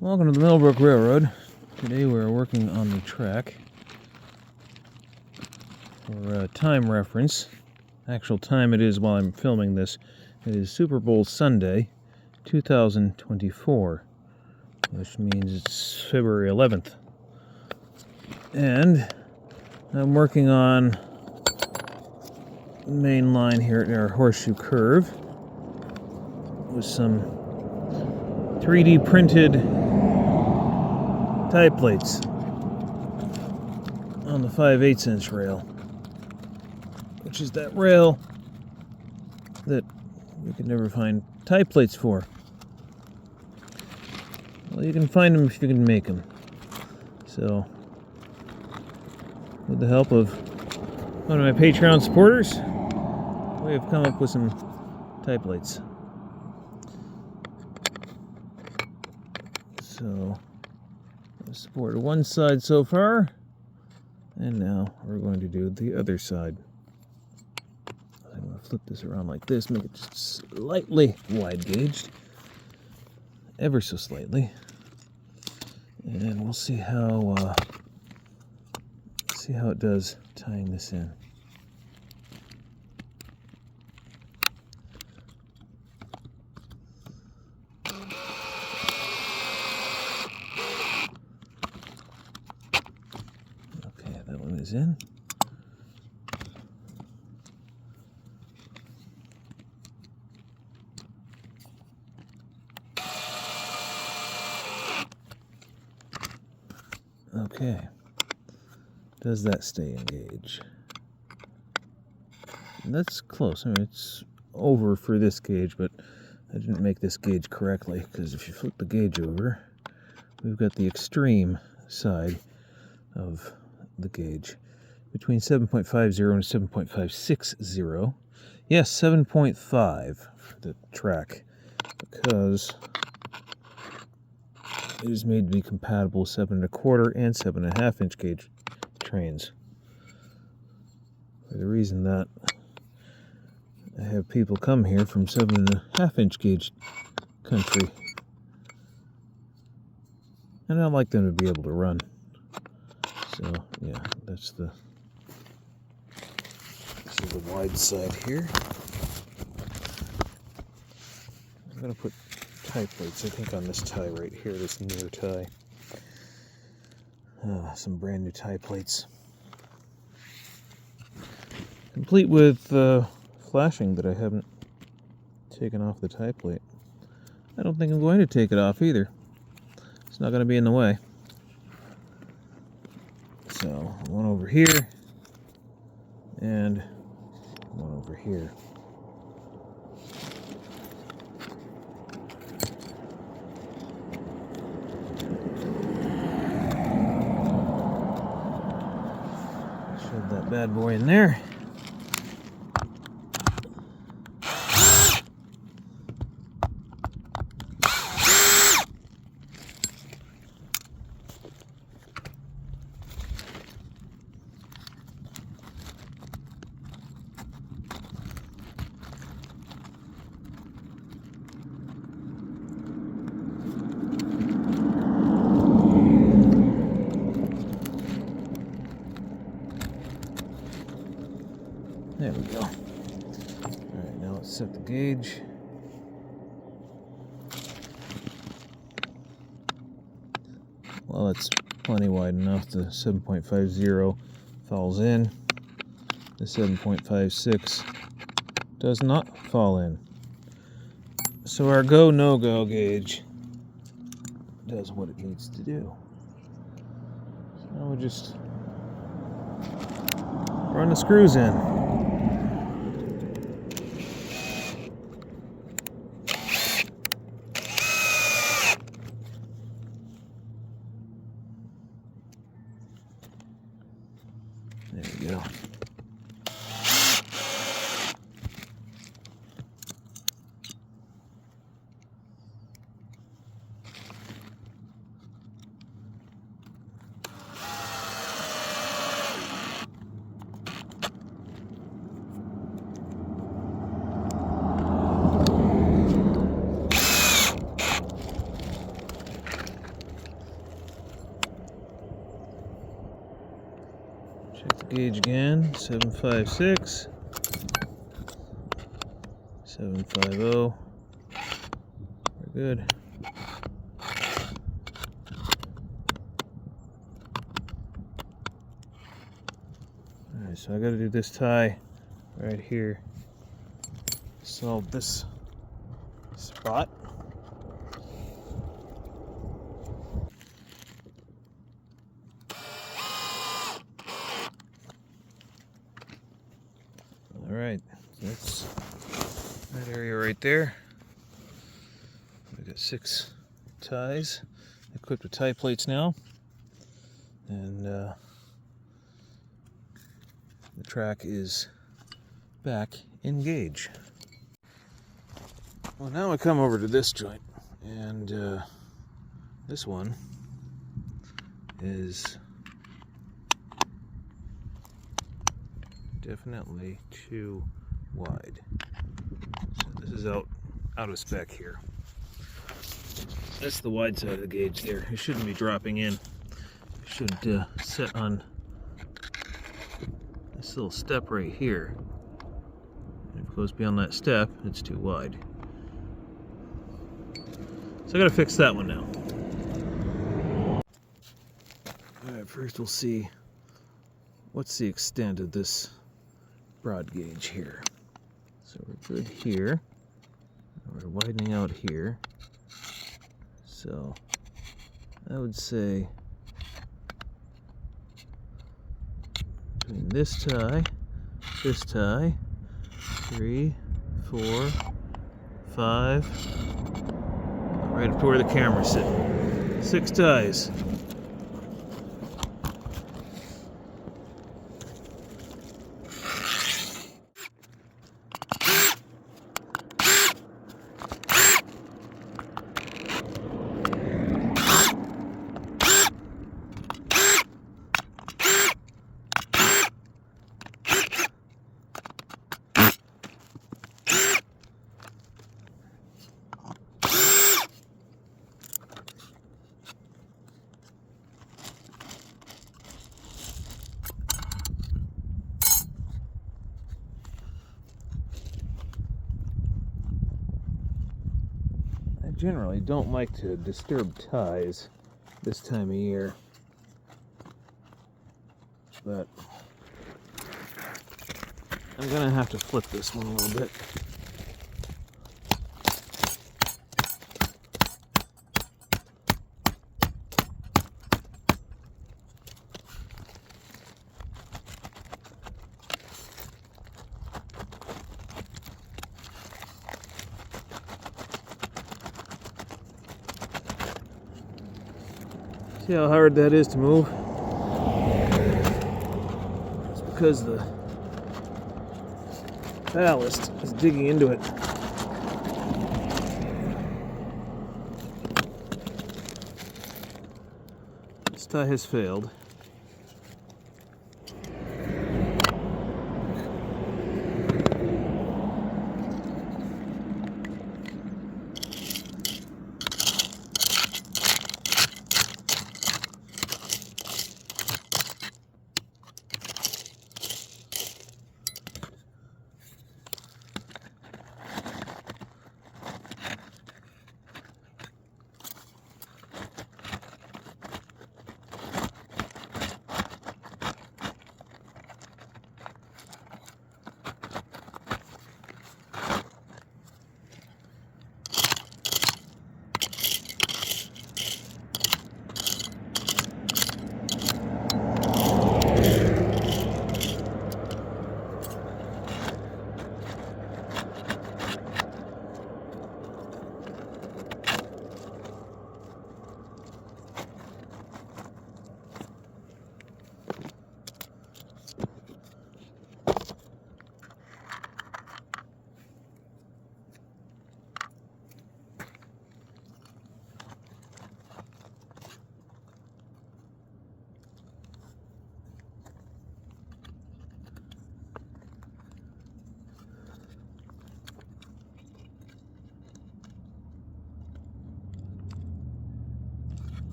Welcome to the Brook Railroad. Today we're working on the track. For time reference, actual time it is while I'm filming this, it is Superbowl Sunday, 2024, which means it's February 11th. And I'm working on the main line here at our horseshoe curve with some 3D printed tie plates on the 5/8" rail, which is that rail that you can never find tie plates for. Well, you can find them if you can make them. So, with the help of one of my Patreon supporters, we have come up with some tie plates. So, I've supported one side so far, and now we're going to do the other side. I'm going to flip this around like this, make it just slightly wide gauged, ever so slightly, and we'll see how it does tying this in. That one is in. Okay. Does that stay engaged? That's close. I mean, it's over for this gauge, but I didn't make this gauge correctly, because if you flip the gauge over, we've got the extreme side of the gauge between 7.50 and 7.560. Yes, 7.5 for the track, because it is made to be compatible with 7 1/4 and 7 1/2" gauge trains. For the reason that I have people come here from 7 1/2" gauge country, and I'd like them to be able to run. So, yeah, this is the wide side here. I'm going to put tie plates, I think, on this tie right here, this near tie. Some brand new tie plates. Complete with flashing that I haven't taken off the tie plate. I don't think I'm going to take it off either. It's not going to be in the way. So, one over here, and one over here. Shove that bad boy in there. There we go. Alright, now let's set the gauge. Well, it's plenty wide enough. The 7.50 falls in. The 7.56 does not fall in. So our go, no-go gauge does what it needs to do. So now we'll just run the screws in. There we go. gauge again. 756. 750. We're good. Alright, so I gotta do this tie right here. Solve this spot. Alright, so that's that area right there. We got 6 ties equipped with tie plates now, and the track is back in gauge. Well, now I come over to this joint, and this one is definitely too wide. So this is out of spec here. That's the wide side of the gauge there. It shouldn't be dropping in. It should set on this little step right here. And if it goes beyond that step, it's too wide. So I gotta fix that one now. Alright, first we'll see what's the extent of this broad gauge here. So we're good here. We're widening out here. So I would say between this tie, 3, 4, 5, right up to where the camera's sitting. 6 ties. Generally don't like to disturb ties this time of year, but I'm gonna have to flip this one a little bit. See how hard that is to move? It's because the ballast is digging into it. This tie has failed.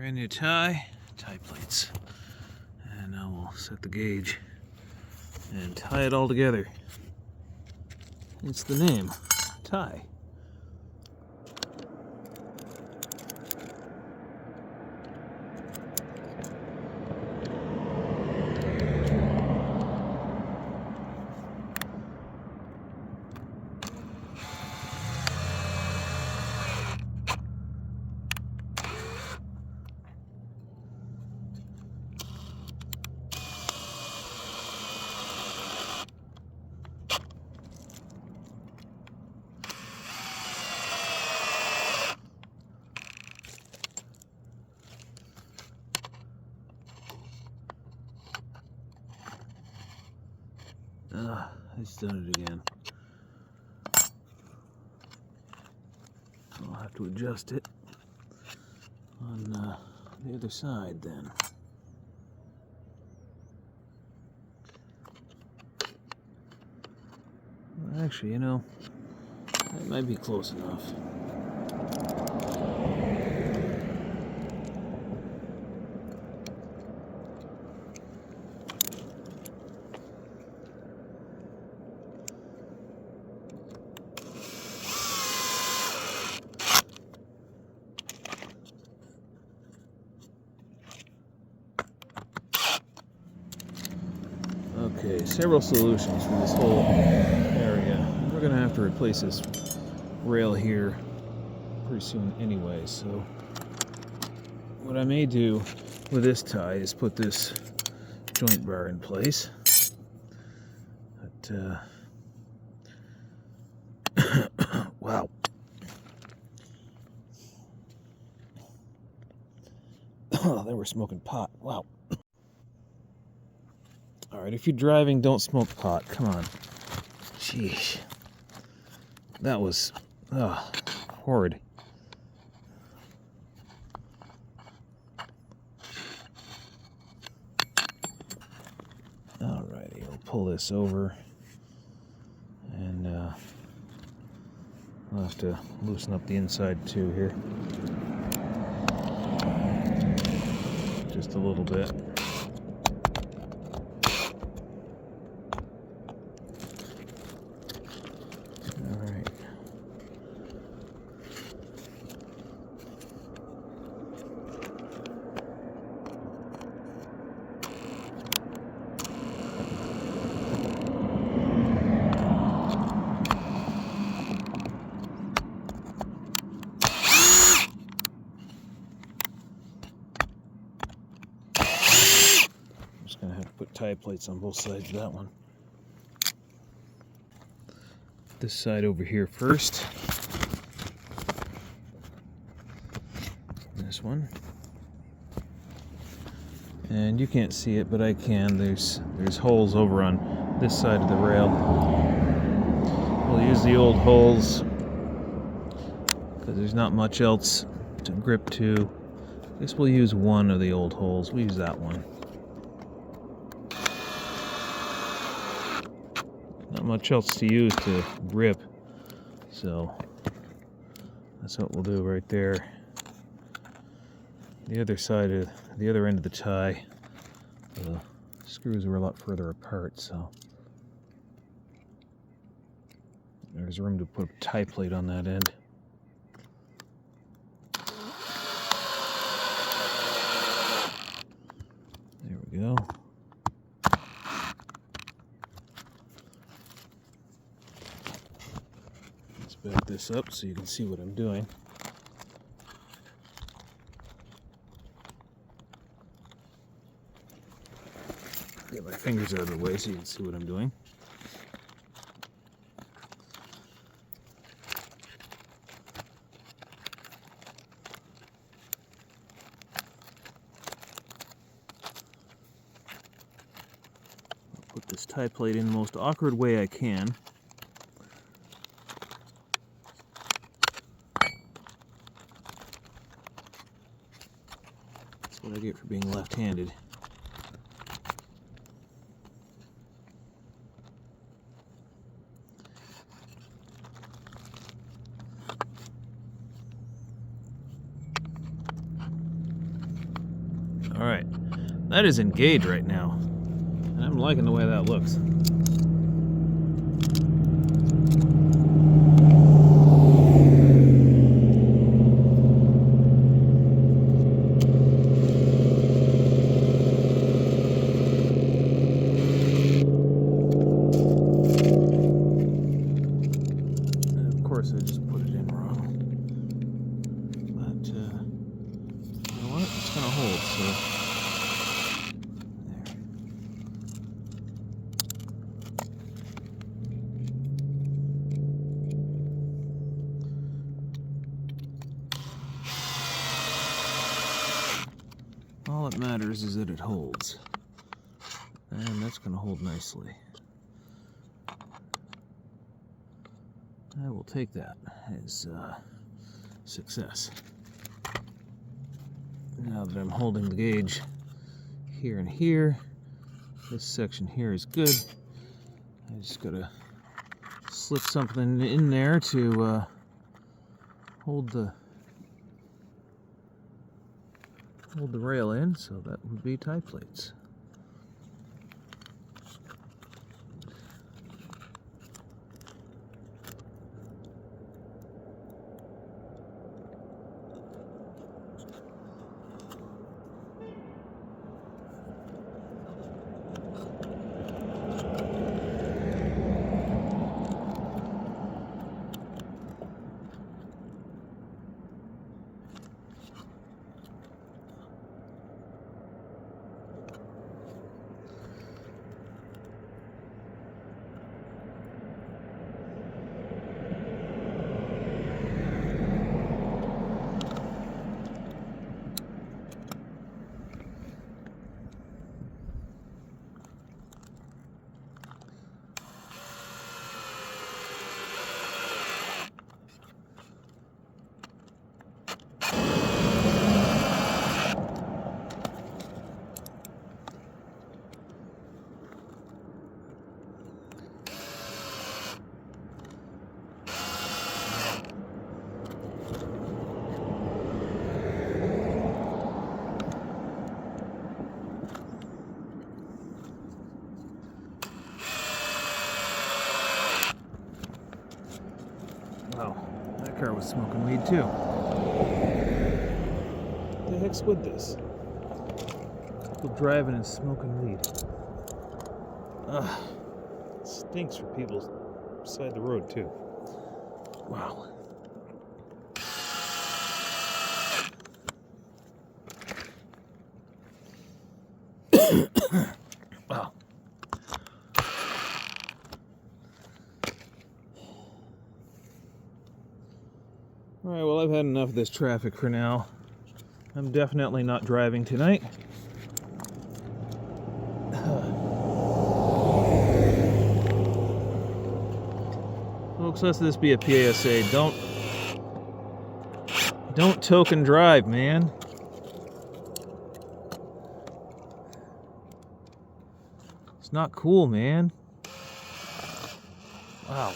Brand new tie plates. And now we'll set the gauge and tie it all together. It's the name, tie. It's done it again. I'll have to adjust it on the other side then. Well, actually, you know, that might be close enough. Okay, several solutions for this whole area. We're going to have to replace this rail here pretty soon anyway, so what I may do with this tie is put this joint bar in place. But, wow. Oh, they were smoking pot. Wow. Alright, if you're driving, don't smoke pot. Come on. Jeez. That was horrid. Alrighty, I'll pull this over. And I'll have to loosen up the inside too here. Just a little bit. Gonna have to put tie plates on both sides of that one. This side over here first. This one. And you can't see it, but I can. There's holes over on this side of the rail. We'll use the old holes because there's not much else to grip to. I guess we'll use one of the old holes. We'll use that one. Not much else to use to grip, so that's what we'll do right there. The other side of the other end of the tie, the screws are a lot further apart, so there's room to put a tie plate on that end. There we go. Back this up so you can see what I'm doing. Get my fingers out of the way so you can see what I'm doing. I'll put this tie plate in the most awkward way I can. What I get for being left-handed. Alright, that is engaged right now. And I'm liking the way that looks. And of course I just put it in wrong. But, you know what? It's gonna hold, so... All that matters is that it holds. And that's going to hold nicely. I will take that as success. Now that I'm holding the gauge here and here, this section here is good. I just got to slip something in there to hold the rail in, so that would be tie plates. Wow, that car was smoking weed too. What the heck's with this? People driving and smoking weed. Ugh, it stinks for people beside the road too. Wow. Wow. Alright, well, I've had enough of this traffic for now. I'm definitely not driving tonight. Folks, let this be a PSA. Don't token drive, man. It's not cool, man. Wow.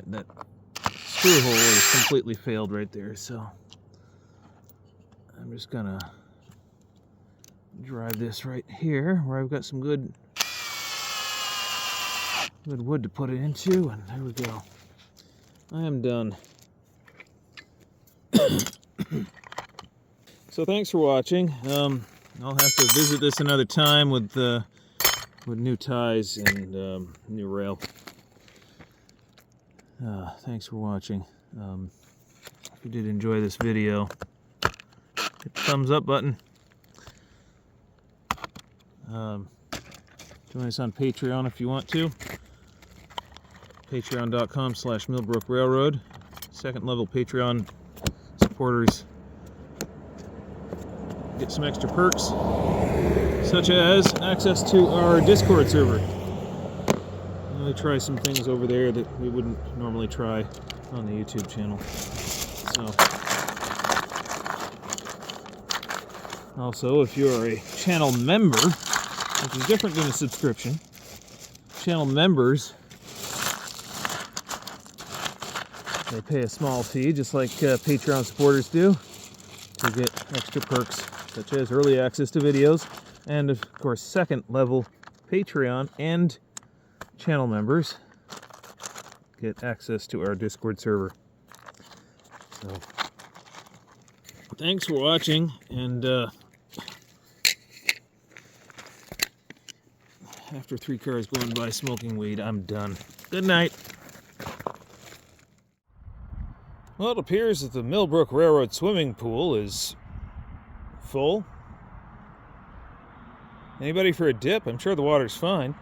That screw hole is completely failed right there, so I'm just gonna drive this right here where I've got some good wood to put it into, and there we go. I am done. So thanks for watching. I'll have to visit this another time with new ties and new rail. Thanks for watching. If you did enjoy this video, hit the thumbs up button. Join us on Patreon if you want to. Patreon.com/Millbrook Railroad. Second level Patreon supporters get some extra perks, such as access to our Discord server. We try some things over there that we wouldn't normally try on the YouTube channel. So, also, if you're a channel member, which is different than a subscription, channel members They pay a small fee, just like Patreon supporters do, to get extra perks, such as early access to videos, and of course second level Patreon and channel members get access to our Discord server. So, thanks for watching, and after 3 cars going by smoking weed, I'm done. Good night. Well, it appears that the Millbrook Railroad swimming pool is full. Anybody for a dip? I'm sure the water's fine.